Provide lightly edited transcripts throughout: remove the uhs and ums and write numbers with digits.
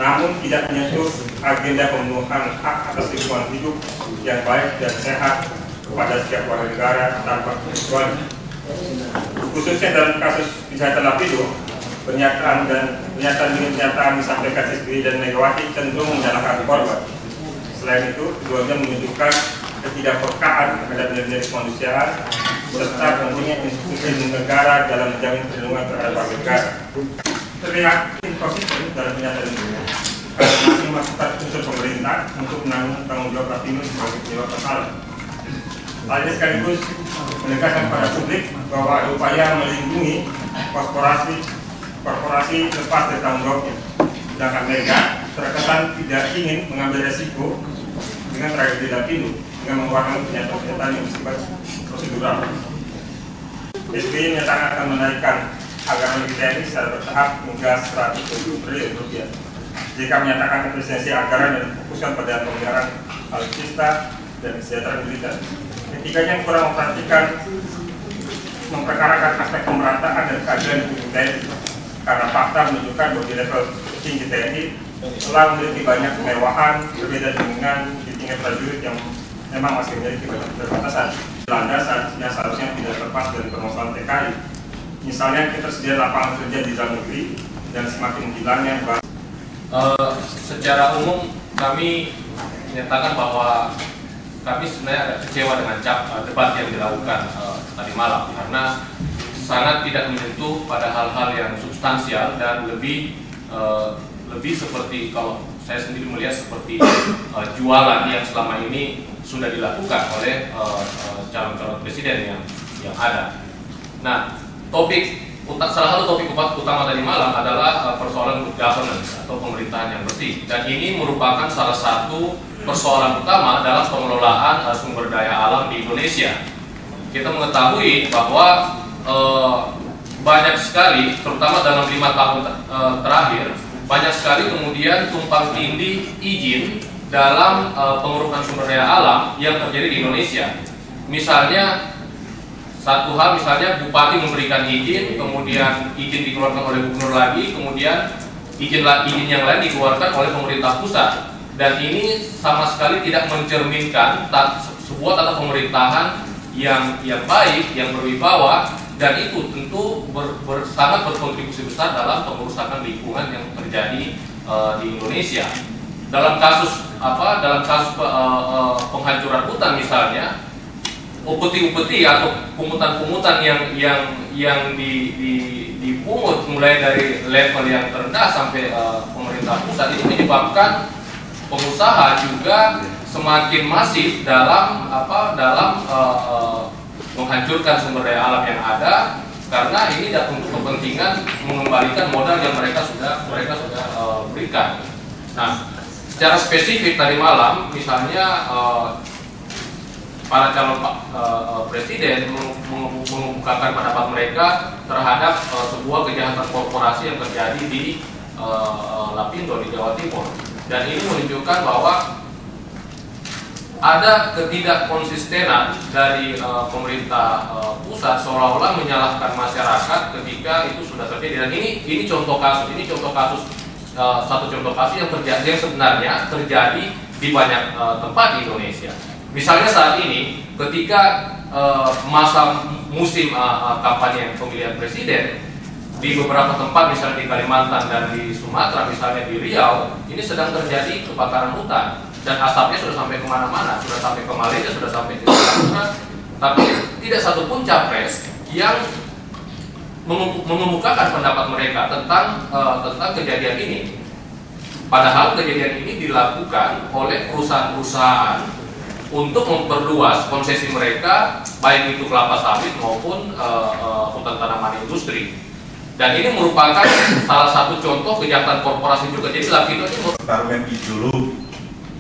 namun tidak menyentuh agenda pemenuhan hak atas lingkungan hidup yang baik dan sehat kepada setiap warga negara tanpa terkecuali. Khususnya dalam kasus Wisata Lapindo, pernyataan demi pernyataan disampaikan SBY dan Megawati cenderung menyalahkan korban. Selain itu, keduanya menunjukkan ketidakpekaan terhadap nilai-nilai kemanusiaan serta pentingnya institusi negara dalam menjamin perlindungan terhadap warga negara. Terlihat inkonsisten dalam pernyataan ini karena masih memasukkan unsur pemerintah untuk menanggung tanggung jawab Lapindo sebagai penyebab masalah. Hal ini sekaligus menegaskan pada publik bahwa ada upaya melindungi korporasi lepas dari tanggung jawabnya. Sedangkan mereka terkesan tidak ingin mengambil resiko dengan tragedi Lapindo dengan mengeluarkan pernyataan yang bersifat prosedural. SBY menyatakan akan menaikkan anggaran bagi TNI secara bertahap hingga 170 triliun rupiah. Jika menyatakan efisiensi anggaran dan fokuskan pada pemeliharaan alutsista dan kesejahteraan militer. Ketiganya kurang memperkarakan aspek pemerataan dan keadilan di tubuh TNI karena fakta menunjukkan bahwa di level tinggi TNI telah memiliki banyak kemewahan berbeda dengan di tingkat prajurit yang memang masih memiliki banyak keterbatasan. Landasan yang seharusnya tidak terlepas dari permasalahan TKI. Misalnya ketersediaan lapangan kerja di dalam negeri dan semakin hilangnya secara umum kami menyatakan bahwa kami sebenarnya agak kecewa dengan debat yang dilakukan tadi malam karena sangat tidak menyentuh pada hal-hal yang substansial dan lebih seperti kalau saya sendiri melihat seperti jualan yang selama ini sudah dilakukan oleh calon-calon presiden yang ada. Nah, salah satu topik utama tadi malam adalah persoalan good governance atau pemerintahan yang bersih, dan ini merupakan salah satu persoalan utama dalam pengelolaan sumber daya alam di Indonesia. Kita mengetahui bahwa banyak sekali, terutama dalam 5 tahun terakhir, banyak sekali kemudian tumpang tindih izin dalam pengurukan sumber daya alam yang terjadi di Indonesia. Misalnya satu hal, misalnya bupati memberikan izin, kemudian izin dikeluarkan oleh gubernur lagi, kemudian izin yang lain dikeluarkan oleh pemerintah pusat, dan ini sama sekali tidak mencerminkan sebuah tata pemerintahan yang baik, yang berwibawa, dan itu tentu sangat berkontribusi besar dalam pengerusakan lingkungan yang terjadi di Indonesia. Dalam kasus penghancuran hutan misalnya, upeti-upeti atau pungutan-pungutan yang dipungut mulai dari level yang terendah sampai pemerintah pusat, itu menyebabkan pengusaha juga semakin masif dalam menghancurkan sumber daya alam yang ada, karena ini tidak untuk kepentingan mengembalikan modal yang mereka sudah berikan. Nah, secara spesifik tadi malam, misalnya para calon presiden mengemukakan pendapat mereka terhadap sebuah kejahatan korporasi yang terjadi di Lapindo di Jawa Timur, dan ini menunjukkan bahwa ada ketidakkonsistenan dari pemerintah pusat seolah-olah menyalahkan masyarakat ketika itu sudah terjadi. Dan ini contoh kasus, satu contoh kasus yang sebenarnya terjadi di banyak tempat di Indonesia. Misalnya saat ini ketika masa musim kampanye pemilihan presiden di beberapa tempat, misalnya di Kalimantan dan di Sumatera, misalnya di Riau, ini sedang terjadi kebakaran hutan. Dan asapnya sudah sampai kemana-mana, sudah sampai ke Malaysia, sudah sampai ke Sumatera, tapi tidak satupun capres yang mengemukakan pendapat mereka tentang kejadian ini. Padahal kejadian ini dilakukan oleh perusahaan-perusahaan untuk memperluas konsesi mereka, baik itu kelapa sawit maupun hutan tanaman industri. Dan ini merupakan salah satu contoh kejahatan korporasi juga. Jadi Lapindo ini pertarungan ideologi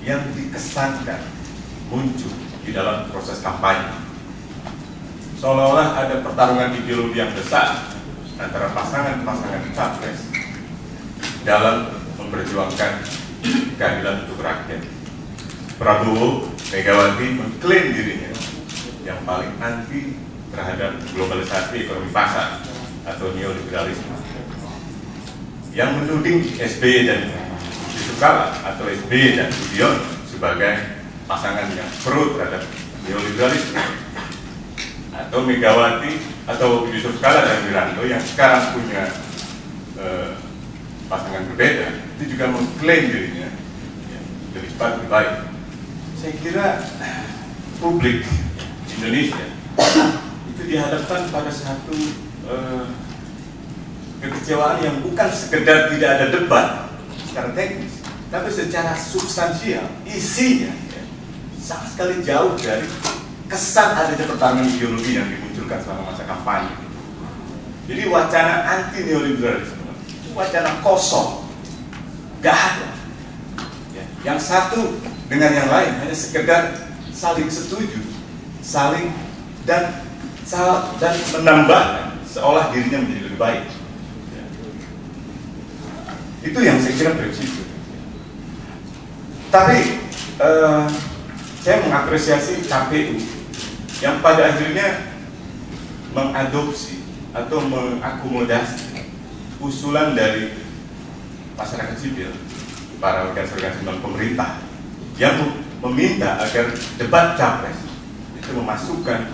yang dikesankan muncul di dalam proses kampanye, seolah-olah ada pertarungan ideologi yang besar antara pasangan-pasangan capres dalam memperjuangkan keadilan untuk rakyat. Prabowo, Megawati mengklaim dirinya yang paling anti terhadap globalisasi ekonomi pasar atau neoliberalisme, yang menuding SBY dan Kala atau SBY dan Budiono sebagai pasangan yang pro terhadap neoliberalisme, atau Megawati atau Yusuf Kala dan Wiranto yang sekarang punya pasangan berbeda, itu juga mengklaim dirinya lebih cepat lebih baik. Saya kira publik Indonesia itu dihadapkan pada satu kekecewaan yang bukan sekedar tidak ada debat secara teknis, tapi secara substansial, isinya sama sekali jauh dari kesan adanya pertarungan ideologi yang dimunculkan selama masa kampanye. Jadi wacana anti neoliberalisme itu wacana kosong, gak ada. Yang satu dengan yang lain hanya sekedar saling setuju, saling dan menambahkan seolah dirinya menjadi lebih baik. Itu yang saya kira prinsip. Tapi saya mengapresiasi KPU yang pada akhirnya mengadopsi atau mengakomodasi usulan dari masyarakat sipil, para organisasi non pemerintah yang meminta agar debat capres itu memasukkan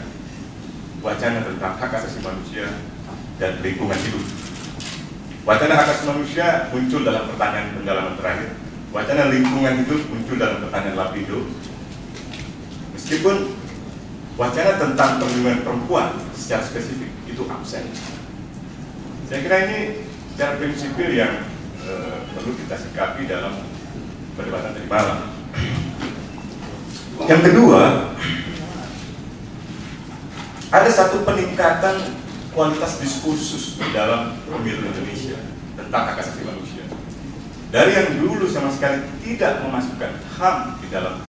wacana tentang hak asasi manusia dan lingkungan hidup. Wacana hak asasi manusia muncul dalam pertanyaan pendalaman terakhir. Wacana lingkungan hidup muncul dalam pertanyaan lapindo. Meskipun wacana tentang perlindungan perempuan secara spesifik itu absen. Saya kira ini secara prinsipil yang perlu kita sikapi dalam perdebatan tadi malam. Yang kedua, ada satu peningkatan kualitas diskursus di dalam pemilu Indonesia tentang hak asasi manusia. Dari yang dulu sama sekali tidak memasukkan HAM di dalam